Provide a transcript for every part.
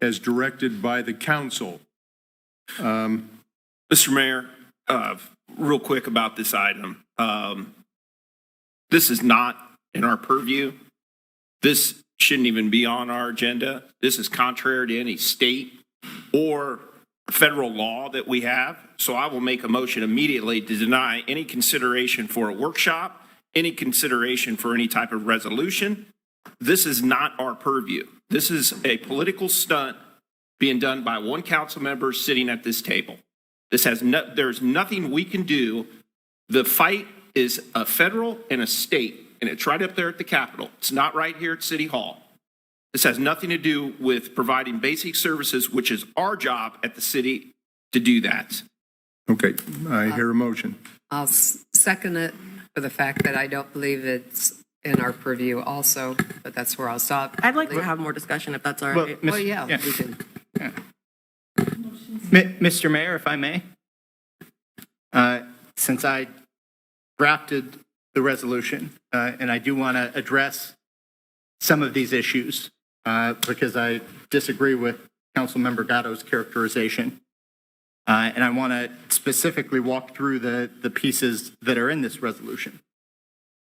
as directed by the council. Mr. Mayor, real quick about this item. This is not in our purview. This shouldn't even be on our agenda. This is contrary to any state or federal law that we have. So I will make a motion immediately to deny any consideration for a workshop, any consideration for any type of resolution. This is not our purview. This is a political stunt being done by one council member sitting at this table. There's nothing we can do. The fight is a federal and a state, and it's right up there at the Capitol. It's not right here at City Hall. This has nothing to do with providing basic services, which is our job at the city to do that. Okay, I hear a motion. I'll second it for the fact that I don't believe it's in our purview also, but that's where I'll stop. I'd like to have more discussion if that's all Well, right. Well, yeah, we can. Mr. Mayor, if I may, since I drafted the resolution, and I do want to address some of these issues because I disagree with Councilmember Gatto's characterization, and I want to specifically walk through the pieces that are in this resolution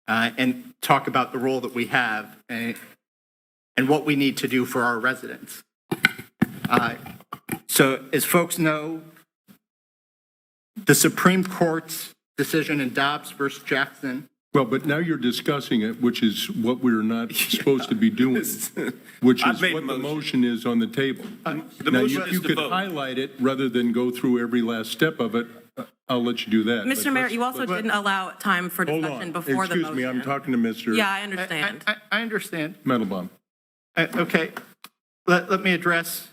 and talk about the role that we have and what we need to do for our residents. So as folks know, the Supreme Court's decision in Dobbs versus Jackson. Well, but now you're discussing it, which is what we're not supposed to be doing, which I've is made what a the motion. motion is on the table. The Now, motion if is you to could vote. highlight it rather than go through every last step of it, I'll let you do that. Mr. But Mayor, let's- you also didn't allow time for Hold discussion on. before the motion. Excuse me, I'm talking to Mr. Yeah, I understand. I understand. Metalbaum. Okay, let me address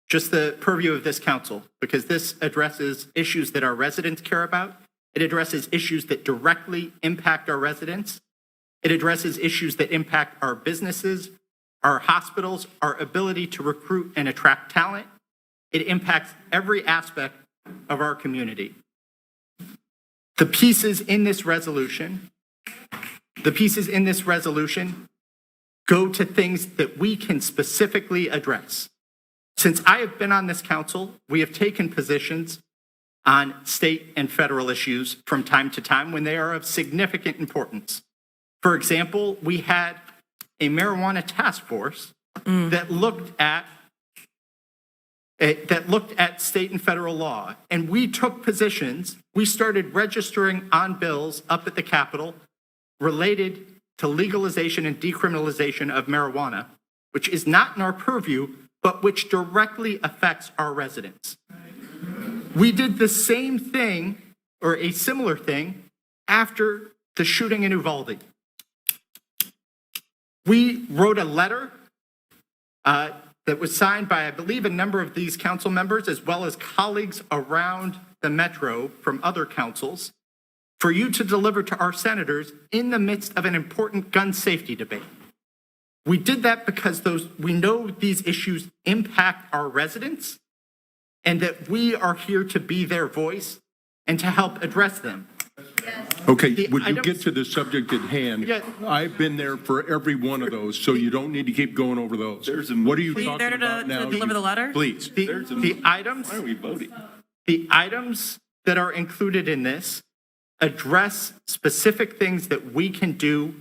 just the purview of this council, because this addresses issues that our residents care about. It addresses issues that directly impact our residents. It addresses issues that impact our businesses, our hospitals, our ability to recruit and attract talent. It impacts every aspect of our community. The pieces in this resolution go to things that we can specifically address. Since I have been on this council, we have taken positions on state and federal issues from time to time when they are of significant importance. For example, we had a marijuana task force that looked at state and federal law, and we took positions. We started registering on bills up at the Capitol related to legalization and decriminalization of marijuana, which is not in our purview, but which directly affects our residents. We did the same thing, or a similar thing, after the shooting in Uvalde. We wrote a letter that was signed by, I believe, a number of these council members, as well as colleagues around the metro from other councils, for you to deliver to our senators in the midst of an important gun safety debate. We did that because we know these issues impact our residents and that we are here to be their voice and to help address them. Okay, would you get to the subject at hand? Yeah. I've been there for every one of those, so you don't need to keep going over those. What are you Were you talking there about to now? deliver the letter? Please. The items, Why are we voting? the items that are included in this address specific things that we can do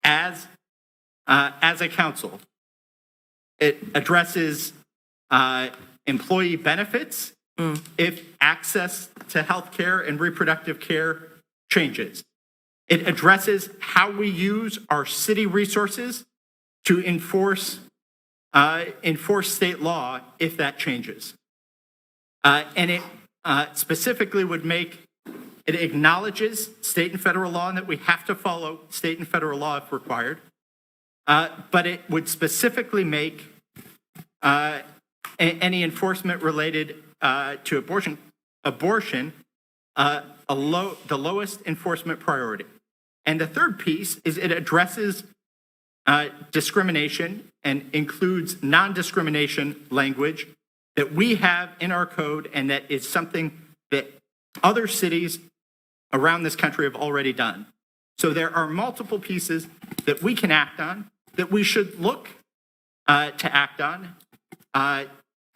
as a council. It addresses employee benefits if access to health care and reproductive care changes. It addresses how we use our city resources to enforce state law if that changes. And it specifically it acknowledges state and federal law and that we have to follow state and federal law if required. But it would specifically make any enforcement related to abortion the lowest enforcement priority. And the third piece is it addresses discrimination and includes non-discrimination language that we have in our code, and that is something that other cities around this country have already done. So there are multiple pieces that we can act on, that we should look to act on, I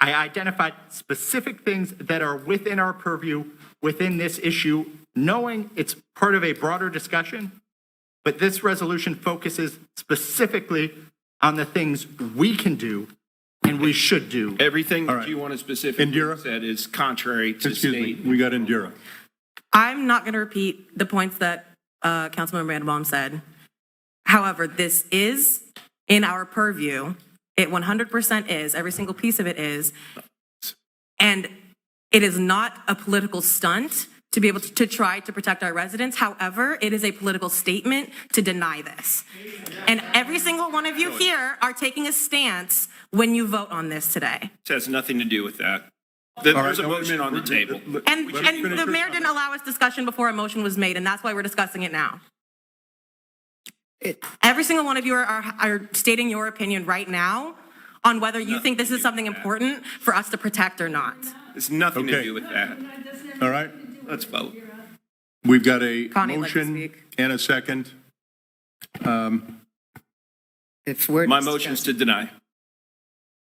identified specific things that are within our purview within this issue, knowing it's part of a broader discussion. But this resolution focuses specifically on the things we can do and we should do. Everything All that right. you want to specifically Indira? said is contrary to Excuse me, state. we got Indira. I'm not going to repeat the points that Councilmember Mandelbaum said. However, this is in our purview. It 100% is. Every single piece of it is. And it is not a political stunt to be able to try to protect our residents. However, it is a political statement to deny this. And every single one of you here are taking a stance when you vote on this today. It has nothing to do with that. There's a All right, motion on the table. And Let me finish the your mayor didn't allow us discussion before a motion was made, and that's why we're discussing it now. Every single one of you are stating your opinion right now on whether you think this is something important for us to protect or not. It's nothing to Okay. do with that. All right, Let's vote. we've got a Connie, like to motion speak. and a second. If we're My motion is to deny.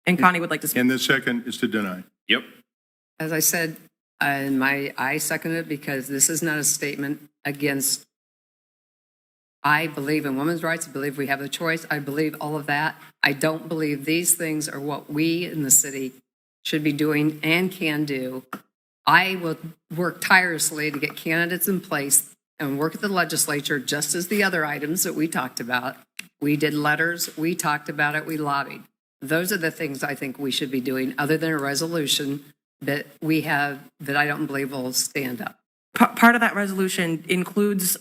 And Connie would like to speak. And the second is to deny. Yep. As I said, I second it because this is not a statement against, I believe in women's rights, I believe we have a choice, I believe all of that. I don't believe these things are what we in the city should be doing and can do. I will work tirelessly to get candidates in place and work at the legislature just as the other items that we talked about. We did letters, we talked about it, we lobbied. Those are the things I think we should be doing, other than a resolution that we have that I don't believe will stand up. Part of that resolution includes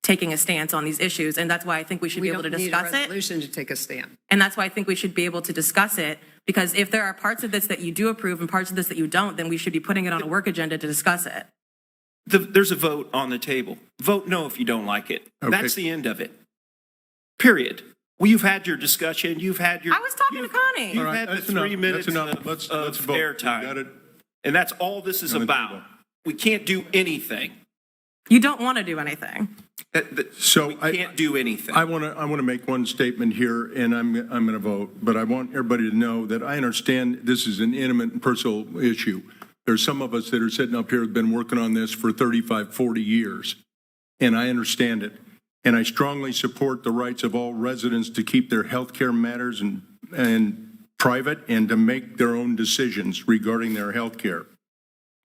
taking a stance on these issues, and that's why I think we should be able to discuss We don't need a it. resolution to take a stand. And that's why I think we should be able to discuss it, because if there are parts of this that you do approve and parts of this that you don't, then we should be putting it on a work agenda to discuss it. There's a vote on the table. Vote no if you don't like it. Okay. That's the end of it. Period. Well, you've had your discussion. You've had your. I was talking to Connie. You've All right, had the that's enough. 3 minutes That's enough. of, Let's of vote. We got airtime. it And that's all this is on the about. table. We can't do anything. You don't want to do anything. So We I, can't do anything. I want to make one statement here, and I'm going to vote, but I want everybody to know that I understand this is an intimate and personal issue. There's some of us that are sitting up here who have been working on this for 35, 40 years, and I understand it. And I strongly support the rights of all residents to keep their health care matters and private and to make their own decisions regarding their health care.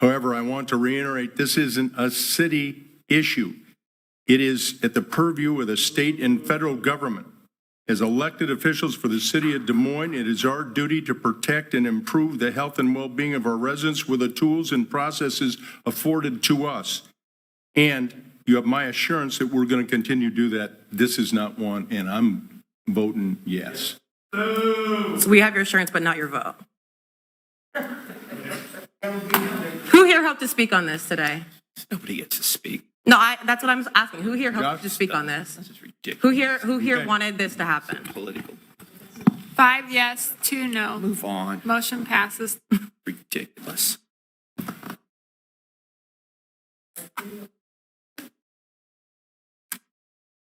However, I want to reiterate, this isn't a city issue. It is at the purview of the state and federal government. As elected officials for the city of Des Moines, it is our duty to protect and improve the health and well-being of our residents with the tools and processes afforded to us. And you have my assurance that we're going to continue to do that. This is not one, and I'm voting yes. So we have your assurance, but not your vote. Who here hoped to speak on this today? Nobody gets to speak. No, that's what I'm asking. Who here hoped Josh? to speak on this? This is ridiculous. Who here Okay. wanted this to happen? Political. 5 yes, 2 no. Move on. Motion passes. Ridiculous.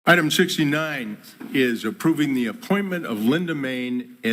Item 69 is approving the appointment of Linda Main as